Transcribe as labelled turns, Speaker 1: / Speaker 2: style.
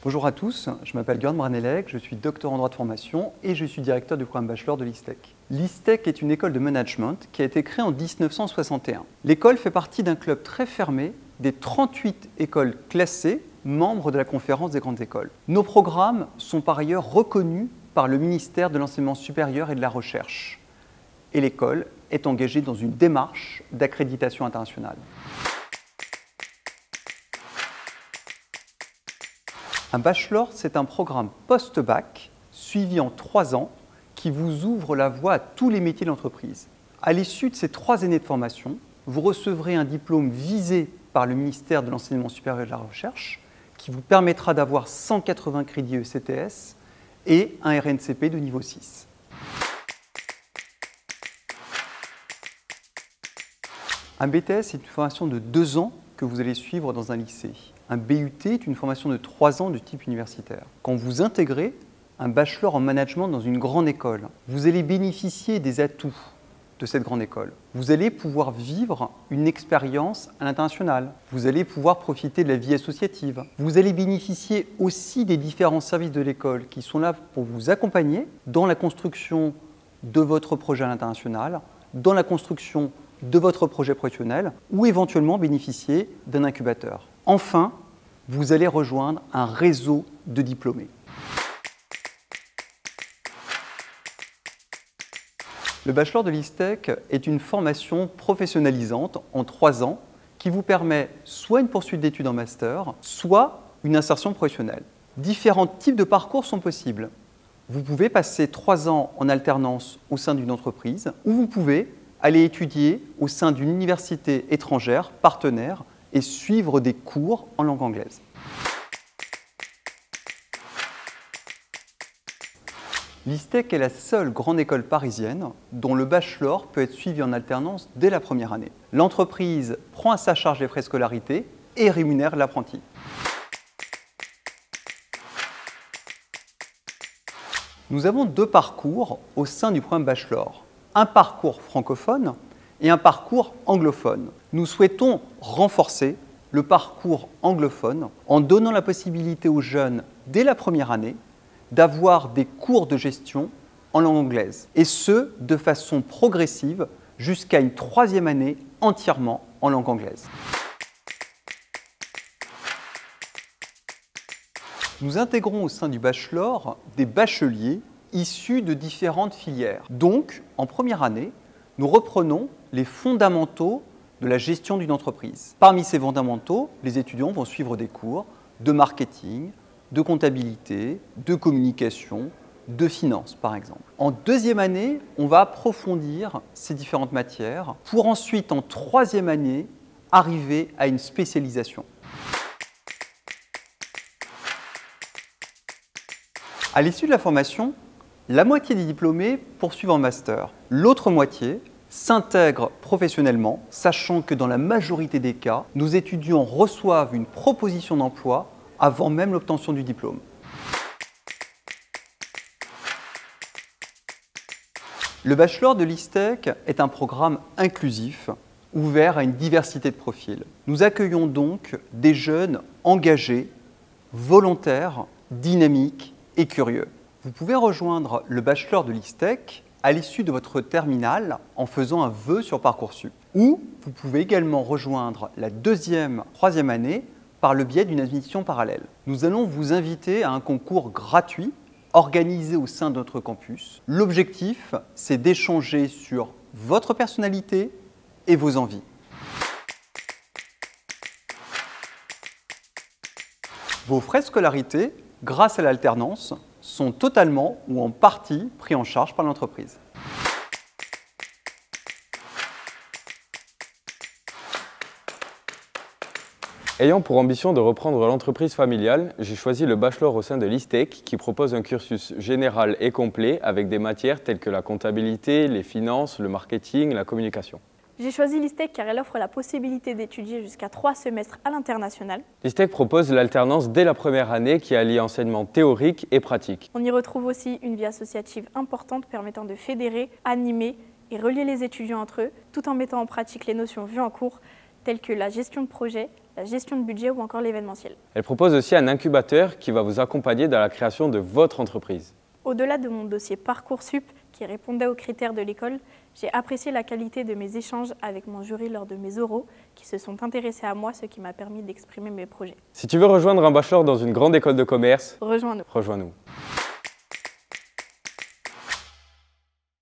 Speaker 1: Bonjour à tous, je m'appelle Göran Branelec, je suis docteur en droit de formation et je suis directeur du programme bachelor de l'ISTEC. L'ISTEC est une école de management qui a été créée en 1961. L'école fait partie d'un club très fermé des 38 écoles classées, membres de la conférence des grandes écoles. Nos programmes sont par ailleurs reconnus par le ministère de l'Enseignement supérieur et de la Recherche. Et l'école est engagée dans une démarche d'accréditation internationale. Un bachelor, c'est un programme post-bac suivi en 3 ans qui vous ouvre la voie à tous les métiers de l'entreprise. À l'issue de ces 3 années de formation, vous recevrez un diplôme visé par le ministère de l'Enseignement supérieur et de la Recherche qui vous permettra d'avoir 180 crédits ECTS et un RNCP de niveau 6. Un BTS est une formation de 2 ans que vous allez suivre dans un lycée. Un BUT est une formation de 3 ans de type universitaire. Quand vous intégrez un bachelor en management dans une grande école, vous allez bénéficier des atouts de cette grande école. Vous allez pouvoir vivre une expérience à l'international. Vous allez pouvoir profiter de la vie associative. Vous allez bénéficier aussi des différents services de l'école qui sont là pour vous accompagner dans la construction de votre projet à l'international, dans la construction de votre projet professionnel ou éventuellement bénéficier d'un incubateur. Enfin, vous allez rejoindre un réseau de diplômés. Le bachelor de l'ISTEC est une formation professionnalisante en 3 ans qui vous permet soit une poursuite d'études en master, soit une insertion professionnelle. Différents types de parcours sont possibles. Vous pouvez passer 3 ans en alternance au sein d'une entreprise ou vous pouvez aller étudier au sein d'une université étrangère, partenaire, et suivre des cours en langue anglaise. L'ISTEC est la seule grande école parisienne dont le bachelor peut être suivi en alternance dès la première année. L'entreprise prend à sa charge les frais de scolarité et rémunère l'apprenti. Nous avons 2 parcours au sein du programme bachelor. Un parcours francophone et un parcours anglophone. Nous souhaitons renforcer le parcours anglophone en donnant la possibilité aux jeunes, dès la première année, d'avoir des cours de gestion en langue anglaise, et ce, de façon progressive, jusqu'à une 3e année entièrement en langue anglaise. Nous intégrons au sein du bachelor des bacheliers issus de différentes filières. Donc, en première année, nous reprenons les fondamentaux de la gestion d'une entreprise. Parmi ces fondamentaux, les étudiants vont suivre des cours de marketing, de comptabilité, de communication, de finance par exemple. En 2e année, on va approfondir ces différentes matières pour ensuite, en 3e année, arriver à une spécialisation. À l'issue de la formation, la moitié des diplômés poursuivent en master. L'autre moitié s'intègre professionnellement, sachant que dans la majorité des cas, nos étudiants reçoivent une proposition d'emploi avant même l'obtention du diplôme. Le bachelor de l'ISTEC est un programme inclusif, ouvert à une diversité de profils. Nous accueillons donc des jeunes engagés, volontaires, dynamiques et curieux. Vous pouvez rejoindre le bachelor de l'ISTEC à l'issue de votre terminale en faisant un vœu sur Parcoursup. Ou vous pouvez également rejoindre la 2e, 3e année par le biais d'une admission parallèle. Nous allons vous inviter à un concours gratuit organisé au sein de notre campus. L'objectif, c'est d'échanger sur votre personnalité et vos envies. Vos frais de scolarité, grâce à l'alternance, sont totalement ou en partie pris en charge par l'entreprise.
Speaker 2: Ayant pour ambition de reprendre l'entreprise familiale, j'ai choisi le bachelor au sein de l'ISTEC qui propose un cursus général et complet avec des matières telles que la comptabilité, les finances, le marketing, la communication.
Speaker 3: J'ai choisi l'ISTEC car elle offre la possibilité d'étudier jusqu'à 3 semestres à l'international.
Speaker 2: L'ISTEC propose l'alternance dès la première année qui allie enseignement théorique et pratique.
Speaker 3: On y retrouve aussi une vie associative importante permettant de fédérer, animer et relier les étudiants entre eux, tout en mettant en pratique les notions vues en cours, telles que la gestion de projet, la gestion de budget ou encore l'événementiel.
Speaker 2: Elle propose aussi un incubateur qui va vous accompagner dans la création de votre entreprise.
Speaker 3: Au-delà de mon dossier Parcoursup qui répondait aux critères de l'école, j'ai apprécié la qualité de mes échanges avec mon jury lors de mes oraux qui se sont intéressés à moi, ce qui m'a permis d'exprimer mes projets.
Speaker 2: Si tu veux rejoindre un bachelor dans une grande école de commerce,
Speaker 3: Rejoins-nous.
Speaker 2: rejoins-nous.